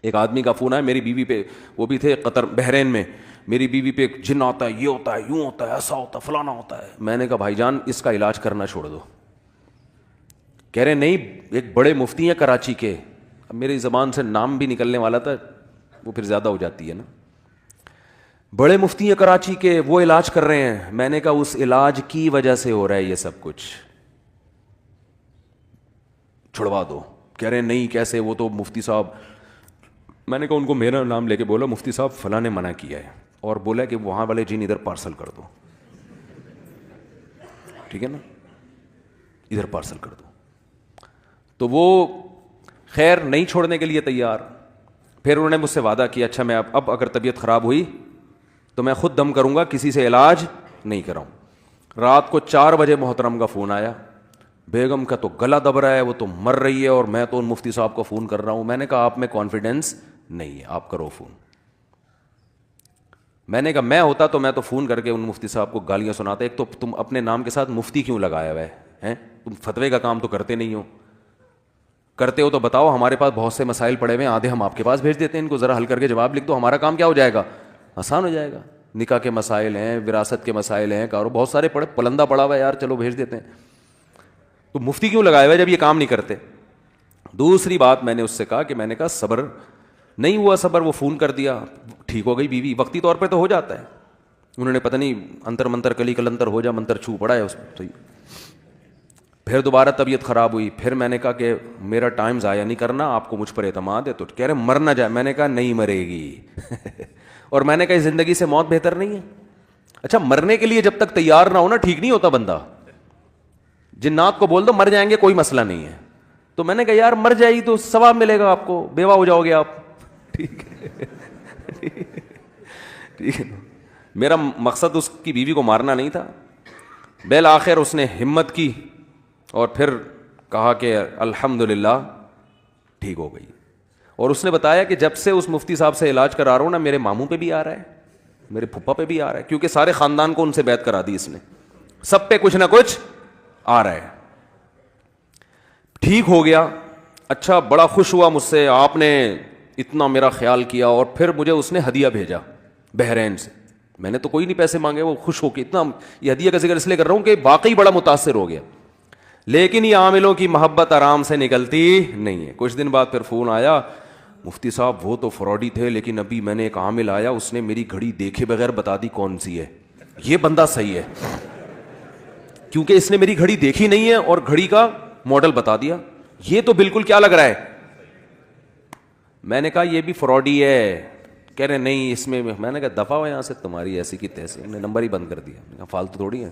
ایک آدمی کا فون آیا میری بیوی پہ، وہ بھی تھے قطر بحرین میں، میری بیوی پہ ایک جن آتا ہے، یہ ہوتا ہے، یوں ہوتا ہے، ایسا ہوتا ہے، فلانا ہوتا ہے. میں نے کہا بھائی جان اس کا علاج کرنا چھوڑ دو. کہہ رہے نہیں ایک بڑے مفتی ہیں کراچی کے، اب میری زبان سے نام بھی نکلنے والا تھا وہ پھر زیادہ ہو جاتی ہے نا، بڑے مفتی ہیں کراچی کے، وہ علاج کر رہے ہیں. میں نے کہا اس علاج کی وجہ سے ہو رہا ہے یہ سب کچھ، چھڑوا دو. کہہ رہے نہیں کیسے، وہ تو مفتی صاحب. میں نے کہا ان کو میرا نام لے کے بولا مفتی صاحب فلاں نے منع کیا ہے، اور بولا کہ وہاں والے جن ادھر پارسل کر دو، ٹھیک ہے نا، ادھر پارسل کر دو. تو وہ خیر نہیں چھوڑنے کے لیے تیار. پھر انہوں نے مجھ سے وعدہ کیا اچھا میں اب اگر طبیعت خراب ہوئی تو میں خود دم کروں گا، کسی سے علاج نہیں کراؤں. رات کو 4 بجے محترم کا فون آیا، بیگم کا تو گلا دب رہا ہے، وہ تو مر رہی ہے، اور میں تو ان مفتی صاحب کو فون کر رہا ہوں. میں نے کہا آپ میں کانفیڈنس نہیں ہے، آپ کرو فون. میں نے کہا میں ہوتا تو میں تو فون کر کے ان مفتی صاحب کو گالیاں سناتا. ایک تو تم اپنے نام کے ساتھ مفتی کیوں لگایا ہوا ہے؟ تم فتوے کا کام تو کرتے نہیں ہو، کرتے ہو تو بتاؤ. ہمارے پاس بہت سے مسائل پڑے ہوئے ہیں، آدھے ہم آپ کے پاس بھیج دیتے ہیں، ان کو ذرا حل کر کے جواب لکھ دو، ہمارا کام کیا ہو جائے گا، آسان ہو جائے گا. نکاح کے مسائل ہیں، وراثت کے مسائل ہیں، کارو بہت سارے پڑے، پلندہ پڑا ہوا ہے یار، چلو بھیج دیتے ہیں. تو مفتی کیوں لگائے ہوئے جب یہ کام نہیں کرتے؟ دوسری بات میں نے اس سے کہا کہ میں نے کہا صبر نہیں ہوا، صبر وہ فون کر دیا، ٹھیک ہو گئی بیوی، وقتی طور پہ تو ہو جاتا ہے. انہوں نے پتہ نہیں انتر منتر کلی کلنتر ہو جا منتر چھو پڑا ہے اس تو. پھر دوبارہ طبیعت خراب ہوئی، پھر میں نے کہا کہ میرا ٹائم ضائع نہیں کرنا، آپ کو مجھ پر اعتماد ہے. تو کہہ رہے مر نہ جائے. میں نے کہا نہیں مرے گی اور میں نے کہا زندگی سے موت بہتر نہیں ہے. اچھا مرنے کے لیے جب تک تیار نہ ہو نا ٹھیک نہیں ہوتا بندہ. جنات کو بول دو مر جائیں گے کوئی مسئلہ نہیں ہے. تو میں نے کہا یار مر جائے گی تو ثواب ملے گا آپ کو، بیوہ ہو جاؤ گے آپ. ٹھیک ہے ٹھیک ہے. میرا مقصد اس کی بیوی کو مارنا نہیں تھا. بالآخر اس نے ہمت کی اور پھر کہا کہ الحمدللہ ٹھیک ہو گئی. اور اس نے بتایا کہ جب سے اس مفتی صاحب سے علاج کرا رہا ہوں نا، میرے ماموں پہ بھی آ رہا ہے، میرے پھپھا پہ بھی آ رہا ہے، کیونکہ سارے خاندان کو ان سے بیعت کرا دی اس نے، سب پہ کچھ نہ کچھ آ رہا ہے. ٹھیک ہو گیا. اچھا بڑا خوش ہوا مجھ سے، آپ نے اتنا میرا خیال کیا. اور پھر مجھے اس نے ہدیہ بھیجا بحرین سے. میں نے تو کوئی نہیں پیسے مانگے، وہ خوش ہو کے اتنا، یہ ہدیہ کا ذکر اس لیے کر رہا ہوں کہ واقعی بڑا متاثر ہو گیا. لیکن یہ عاملوں کی محبت آرام سے نکلتی نہیں ہے. کچھ دن بعد پھر فون آیا، مفتی صاحب وہ تو فراڈی تھے، لیکن ابھی میں نے ایک عامل آیا، اس نے میری گھڑی دیکھے بغیر بتا دی کون سی ہے. یہ بندہ صحیح ہے کیونکہ اس نے میری گھڑی دیکھی نہیں ہے اور گھڑی کا ماڈل بتا دیا. یہ تو بالکل کیا لگ رہا ہے. میں نے کہا یہ بھی فراڈی ہے. کہہ رہے نہیں اس میں نے کہا دفعہ ہو یہاں سے، تمہاری ایسی کی تیسی. ہم نے نمبر ہی بند کر دیا. فالتو تھوڑی ہے.